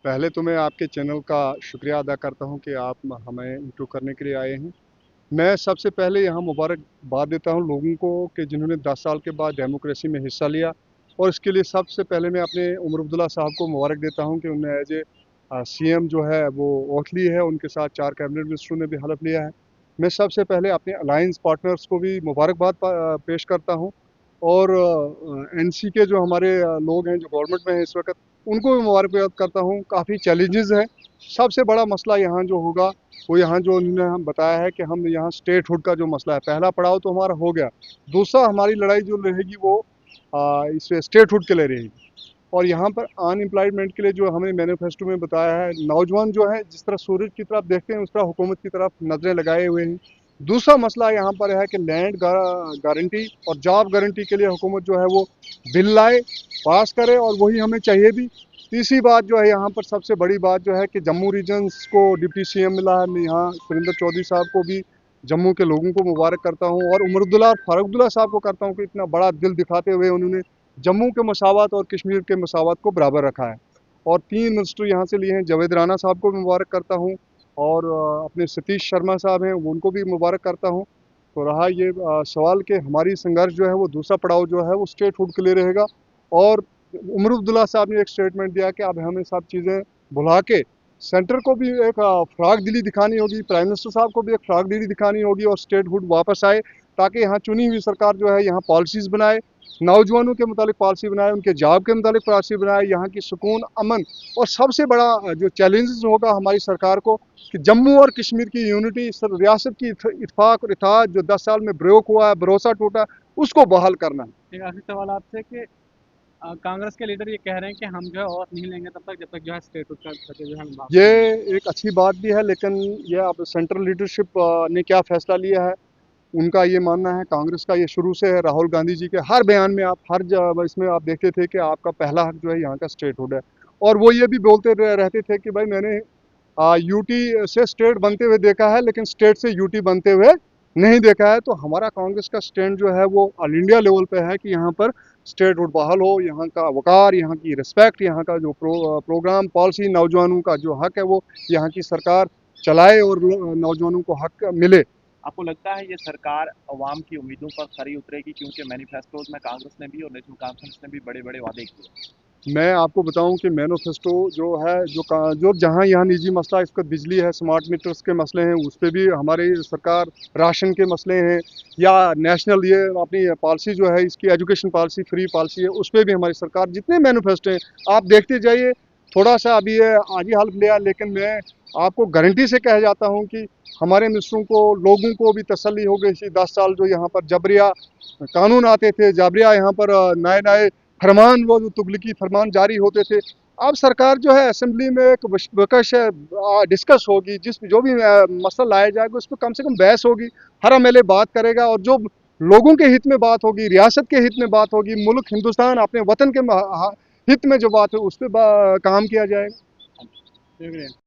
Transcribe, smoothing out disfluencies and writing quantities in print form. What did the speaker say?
पहले तो मैं आपके चैनल का शुक्रिया अदा करता हूं कि आप हमें इंटरव्यू करने के लिए आए हैं। मैं सबसे पहले यहाँ मुबारकबाद देता हूं लोगों को कि जिन्होंने 10 साल के बाद डेमोक्रेसी में हिस्सा लिया, और इसके लिए सबसे पहले मैं अपने उमर अब्दुल्ला साहब को मुबारक देता हूं कि उन्होंने एज ए सीएम जो है वो ओथ ली है। उनके साथ 4 कैबिनेट मिनिस्टरों ने भी हलफ लिया है। मैं सबसे पहले अपने अलायंस पार्टनर्स को भी मुबारकबाद पेश करता हूँ, और एनसी के जो हमारे लोग हैं जो गवर्नमेंट में हैं इस वक्त, उनको भी मुबारकबाद करता हूँ। काफ़ी चैलेंजेस हैं। सबसे बड़ा मसला यहाँ जो होगा वो यहाँ जो उन्होंने हम बताया है कि हम यहाँ स्टेटहुड का जो मसला है, पहला पड़ाव तो हमारा हो गया। दूसरा हमारी लड़ाई जो रहेगी वो इस स्टेटहुड के लिए रहेगी। और यहाँ पर अनएम्प्लॉयमेंट के लिए जो हमें मैनिफेस्टो में बताया है, नौजवान जो है जिस तरह सूरज की तरफ देखते हैं उस तरह हुकूमत की तरफ नजरें लगाए हुए हैं। दूसरा मसला यहाँ पर है कि लैंड गारंटी और जॉब गारंटी के लिए हुकूमत जो है वो बिल लाए, पास करे, और वही हमें चाहिए भी। तीसरी बात जो है यहाँ पर सबसे बड़ी बात जो है कि जम्मू रीजन्स को डिप्टी सीएम मिला है। मैं यहाँ सुरेंद्र चौधरी साहब को भी, जम्मू के लोगों को मुबारक करता हूँ, और उमर अब्दुल्ला और फारूक अब्दुल्ला साहब को करता हूँ कि इतना बड़ा दिल दिखाते हुए उन्होंने जम्मू के मसावत और कश्मीर के मसावत को बराबर रखा है। और 3 मिनिस्टर यहाँ से लिए हैं। जावेद राना साहब को भी मुबारक करता हूँ, और अपने सतीश शर्मा साहब हैं उनको भी मुबारक करता हूँ। तो रहा ये सवाल कि हमारी संघर्ष जो है वो दूसरा पड़ाव जो है वो स्टेटहुड के लिए रहेगा। और उमर अब्दुल्ला साहब ने एक स्टेटमेंट दिया कि अब हमें सब चीज़ें भुला के सेंटर को भी एक फ्राग दिली दिखानी होगी, प्राइम मिनिस्टर साहब को भी एक फ्राग दिली दिखानी होगी, और स्टेटहुड वापस आए ताकि यहाँ चुनी हुई सरकार जो है यहाँ पॉलिसीज़ बनाए, नौजवानों के मुतालिक पॉलिसी बनाए, उनके जॉब के मुतालिक पॉलिसी बनाए, यहाँ की सुकून, अमन। और सबसे बड़ा जो चैलेंजेस होगा हमारी सरकार को कि जम्मू और कश्मीर की यूनिटी, रियासत की इत्फाक और इत्तेहाद जो 10 साल में ब्रेक हुआ है, भरोसा टूटा, उसको बहाल करना है। एक आखिरी सवाल आपसे कि कांग्रेस के लीडर ये कह रहे हैं कि हम जो है ऑथ नहीं लेंगे तब तक जब तक जो है स्टेटहुड का जो है हम ये वापस नहीं लेंगे। एक अच्छी बात भी है, लेकिन ये अब सेंट्रल लीडरशिप ने क्या फैसला लिया है, उनका ये मानना है। कांग्रेस का ये शुरू से है, राहुल गांधी जी के हर बयान में आप इसमें आप देखते थे कि आपका पहला हक जो है यहाँ का स्टेटहुड है। और वो ये भी बोलते रहते थे कि भाई मैंने यूटी से स्टेट बनते हुए देखा है, लेकिन स्टेट से यूटी बनते हुए नहीं देखा है। तो हमारा कांग्रेस का स्टैंड जो है वो ऑल इंडिया लेवल पे है कि यहाँ पर स्टेटहुड बहाल हो, यहाँ का वकार, यहाँ की रिस्पेक्ट, यहाँ का जो प्रोग्राम पॉलिसी, नौजवानों का जो हक है वो यहाँ की सरकार चलाए, और नौजवानों को हक मिले। आपको लगता है ये सरकार अवाम की उम्मीदों पर खरी उतरेगी, क्योंकि मैनिफेस्टोज में कांग्रेस ने भी और नेशनल कॉन्फ्रेंस ने भी बड़े बड़े वादे किए। मैं आपको बताऊं कि मैनिफेस्टो जो है जो जहां यहाँ निजी मसला इस पर बिजली है, स्मार्ट मीटर्स के मसले हैं, उस पर भी हमारी सरकार, राशन के मसले हैं, या नेशनल ये अपनी पॉलिसी जो है इसकी एजुकेशन पॉलिसी, फ्री पॉलिसी है, उस पर भी हमारी सरकार, जितने मैनिफेस्टो हैं आप देखते जाइए। थोड़ा सा अभी ये आज ही हल्फ लिया, लेकिन मैं आपको गारंटी से कह जाता हूँ कि हमारे मिनिस्टरों को, लोगों को भी तसल्ली हो गई थी। 10 साल जो यहाँ पर जबरिया कानून आते थे, जबरिया यहाँ पर नए नए फरमान, वो जो तुगलकी फरमान जारी होते थे, अब सरकार जो है असेंबली में एक बकश डिस्कस होगी, जिस जो भी मसला लाया जाएगा उस पर कम से कम बहस होगी, हर एमएलए बात करेगा, और जो लोगों के हित में बात होगी, रियासत के हित में बात होगी, मुल्क हिंदुस्तान अपने वतन के हित में जो बात है उस पर काम किया जाएगा। शुक्रिया।